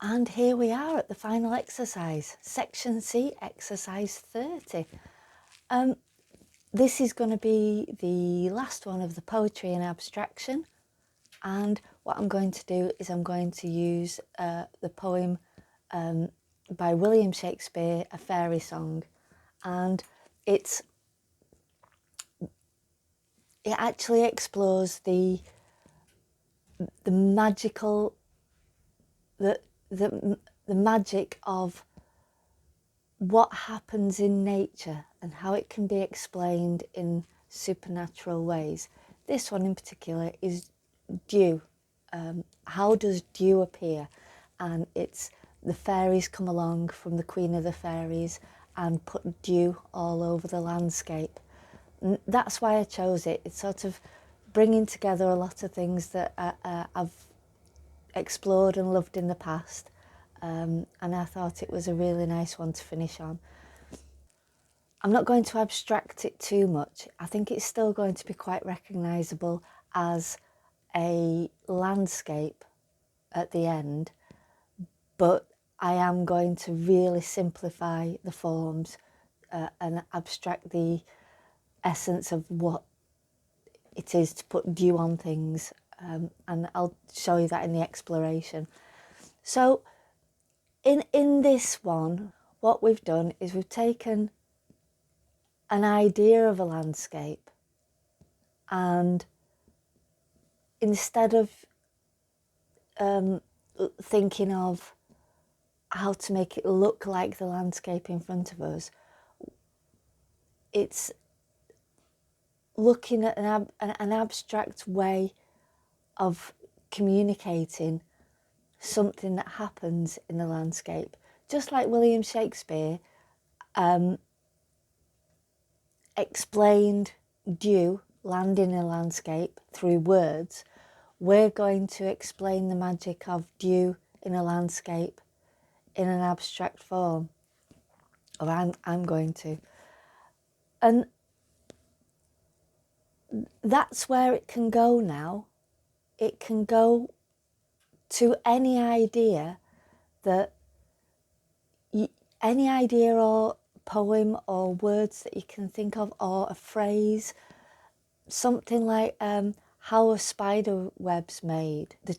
And here we are at the final exercise, section C, exercise 30. This is going to be the last one of the poetry and abstraction. And what I'm going to do is I'm going to use the poem by William Shakespeare, A Fairy Song. And it actually explores the magical, the magic of what happens in nature and how it can be explained in supernatural ways. This one in particular is dew. How does dew appear? And it's the fairies come along from the Queen of the Fairies and put dew all over the landscape. And that's why I chose it. It's sort of bringing together a lot of things that I've explored and loved in the past. And I thought it was a really nice one to finish on. I'm not going to abstract it too much. I think it's still going to be quite recognisable as a landscape at the end, but I am going to really simplify the forms and abstract the essence of what it is to put dew on things, and I'll show you that in the exploration. So in this one, what we've done is we've taken an idea of a landscape, and instead of thinking of how to make it look like the landscape in front of us, it's looking at an abstract way of communicating something that happens in the landscape. Just like William Shakespeare explained dew, land in a landscape, through words, we're going to explain the magic of dew in a landscape in an abstract form, or I'm going to. And that's where it can go now. It can go to any idea any idea or poem or words that you can think of, or a phrase, something like how a spider web's made, the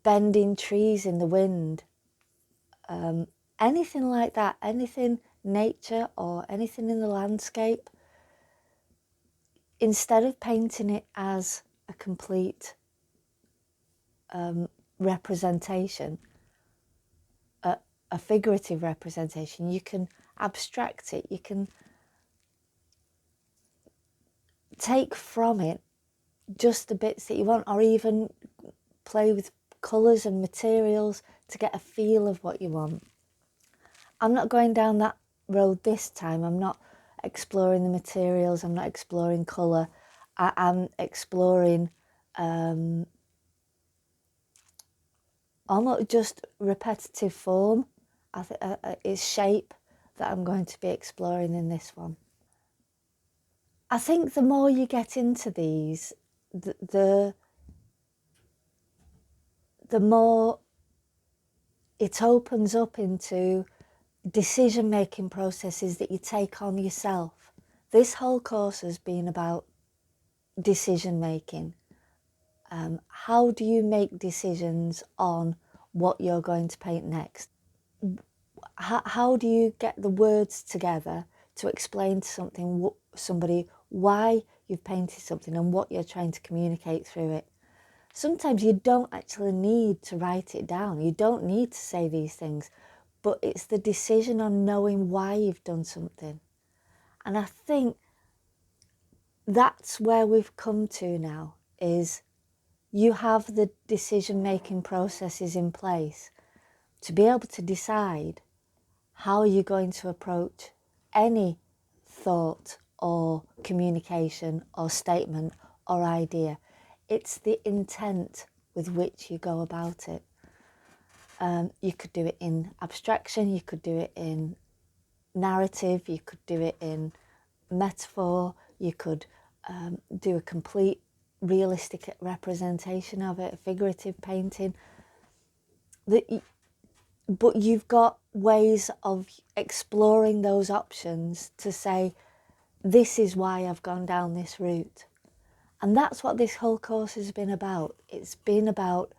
bending trees in the wind, anything like that, anything nature or anything in the landscape. Instead of painting it as a complete representation, a figurative representation, you can abstract it, you can take from it just the bits that you want, or even play with colours and materials to get a feel of what you want. I'm not going down that road this time. I'm not exploring the materials, I'm not exploring colour. I'm exploring almost just repetitive form. It's shape that I'm going to be exploring in this one. I think the more you get into these, the more it opens up into decision-making processes that you take on yourself. This whole course has been about decision-making. How do you make decisions on what you're going to paint next? How do you get the words together to explain to somebody why you've painted something and what you're trying to communicate through it? Sometimes you don't actually need to write it down. You don't need to say these things, but it's the decision on knowing why you've done something. And I think that's where we've come to now, is you have the decision-making processes in place to be able to decide how you're going to approach any thought or communication or statement or idea. It's the intent with which you go about it. You could do it in abstraction, you could do it in narrative, you could do it in metaphor, you could do a complete realistic representation of it, a figurative painting. but you've got ways of exploring those options to say, this is why I've gone down this route. And that's what this whole course has been about. It's been about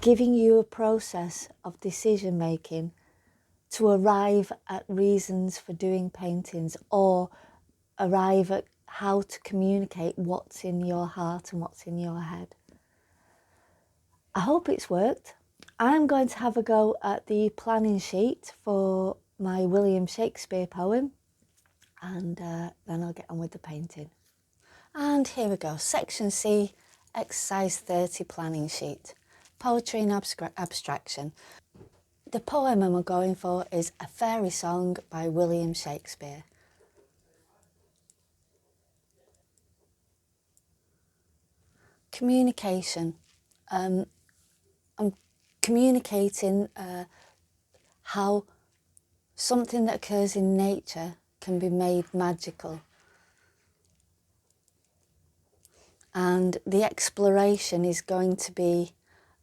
giving you a process of decision making to arrive at reasons for doing paintings, or arrive at how to communicate what's in your heart and what's in your head. I hope it's worked. I'm going to have a go at the planning sheet for my William Shakespeare poem, and then I'll get on with the painting. And here we go, section C, exercise 30 planning sheet, poetry and abstraction. The poem I'm going for is A Fairy Song by William Shakespeare. Communication. I'm communicating how something that occurs in nature can be made magical. And the exploration is going to be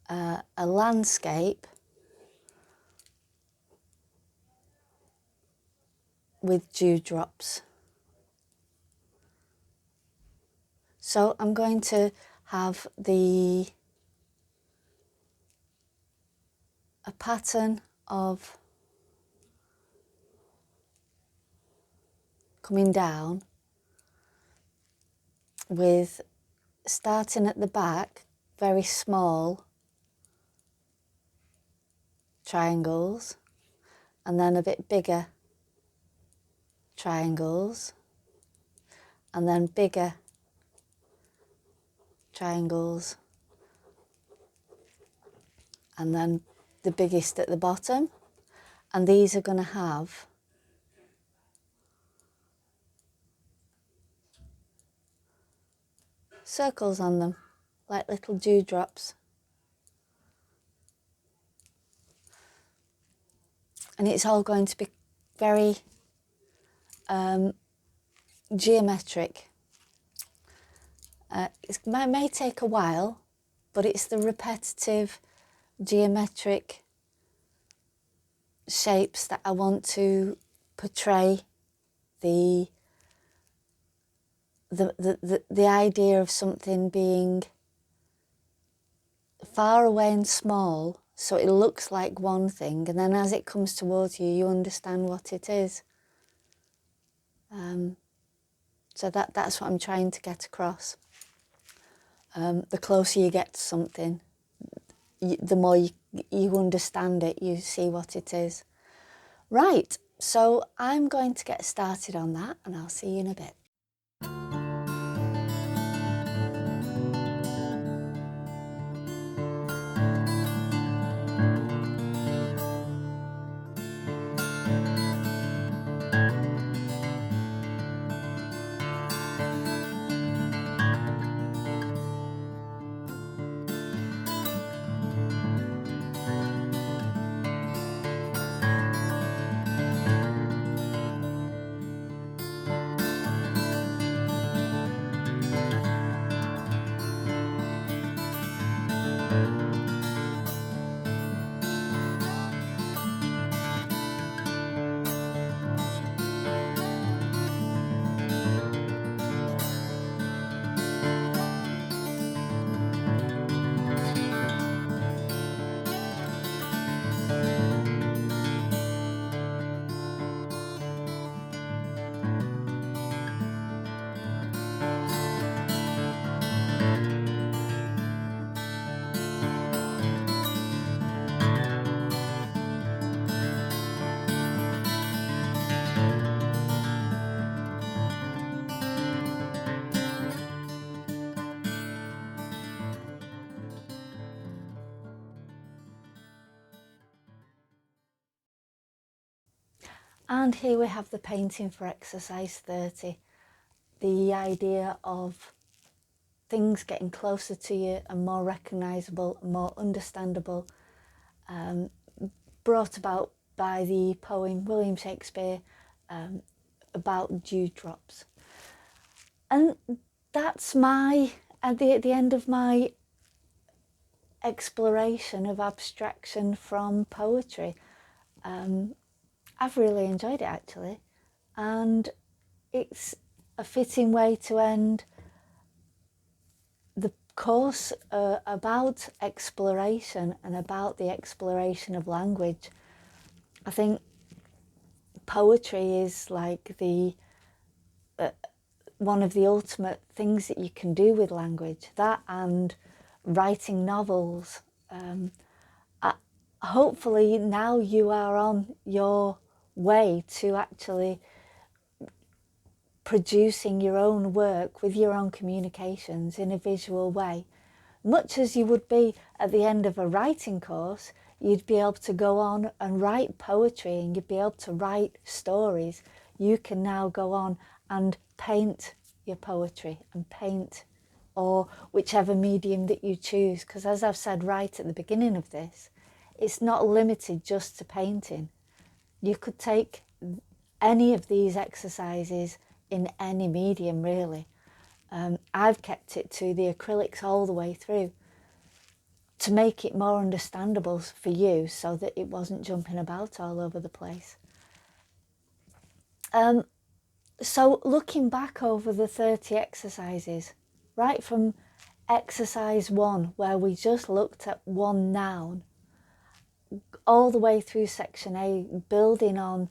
a landscape with dewdrops. So I'm going to have a pattern of coming down with, starting at the back, very small triangles, and then a bit bigger triangles, and then bigger triangles, and then the biggest at the bottom. And these are going to have circles on them, like little dewdrops. And it's all going to be very geometric. It may take a while, but it's the repetitive geometric shapes that I want to portray the idea of something being far away and small, so it looks like one thing, and then as it comes towards you, you understand what it is. So that's what I'm trying to get across. The closer you get to something, the more you understand it, you see what it is. Right, so I'm going to get started on that, and I'll see you in a bit. And here we have the painting for exercise 30. The idea of things getting closer to you and more recognisable, more understandable, brought about by the poem William Shakespeare about dewdrops. And that's at the end of my exploration of abstraction from poetry. I've really enjoyed it actually, and it's a fitting way to end the course about exploration and about the exploration of language. I think poetry is like the one of the ultimate things that you can do with language. That and writing novels. Hopefully now you are on your way to actually producing your own work with your own communications in a visual way. Much as you would be at the end of a writing course, you'd be able to go on and write poetry and you'd be able to write stories. You can now go on and paint your poetry and paint, or whichever medium that you choose, because as I've said right at the beginning of this, it's not limited just to painting. You could take any of these exercises in any medium really. I've kept it to the acrylics all the way through to make it more understandable for you so that it wasn't jumping about all over the place. So looking back over the 30 exercises, right from exercise 1 where we just looked at one noun, all the way through section A, building on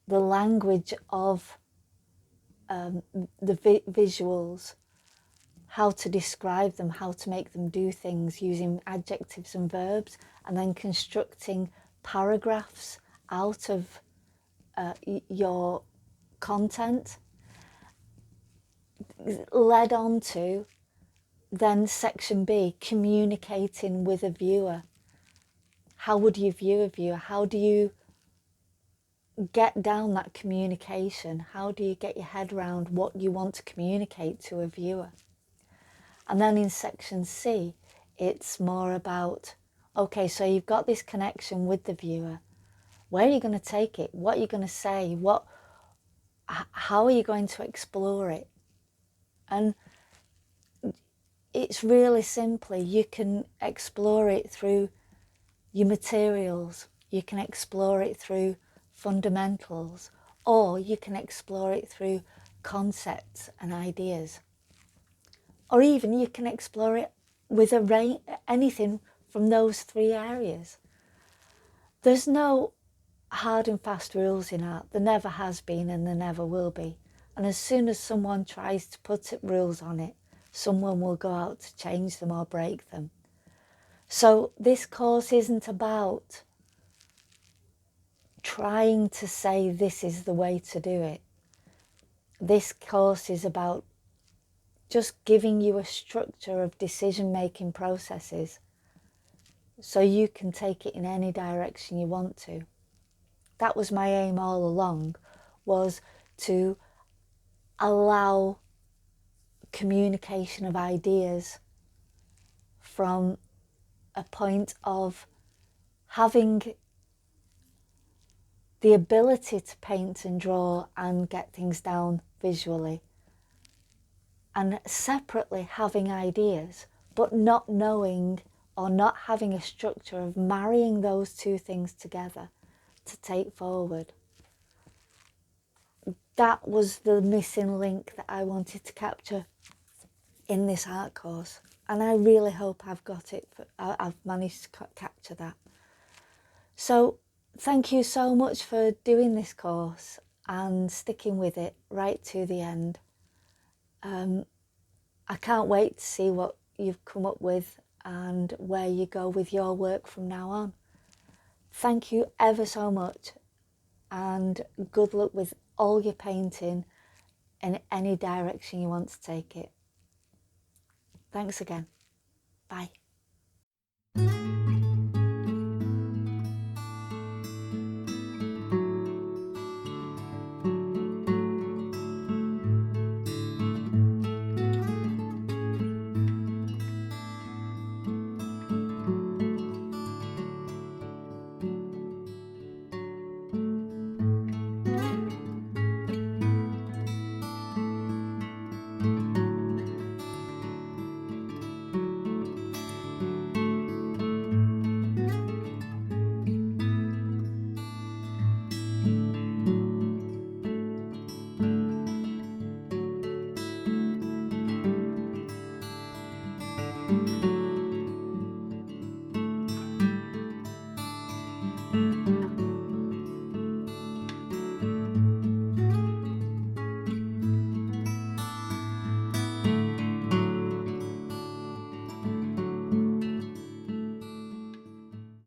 the language of the visuals, how to describe them, how to make them do things using adjectives and verbs, and then constructing paragraphs out of your content, led on to then section B, communicating with a viewer. How would you view a viewer? How do you get down that communication? How do you get your head around what you want to communicate to a viewer? And then in section C, it's more about, okay, so you've got this connection with the viewer. Where are you going to take it? What are you going to say? How are you going to explore it? And it's really simply, you can explore it through your materials, you can explore it through fundamentals, or you can explore it through concepts and ideas. Or even you can explore it with anything from those 3 areas. There's no hard and fast rules in art. There never has been and there never will be. And as soon as someone tries to put rules on it, someone will go out to change them or break them. So this course isn't about trying to say this is the way to do it. This course is about just giving you a structure of decision-making processes so you can take it in any direction you want to. That was my aim all along, was to allow communication of ideas from a point of having the ability to paint and draw and get things down visually, and separately having ideas, but not knowing or not having a structure of marrying those 2 things together to take forward. That was the missing link that I wanted to capture in this art course, and I really hope I've got it. I've managed to capture that. So thank you so much for doing this course and sticking with it right to the end. I can't wait to see what you've come up with and where you go with your work from now on. Thank you ever so much, and good luck with all your painting in any direction you want to take it. Thanks again. Bye.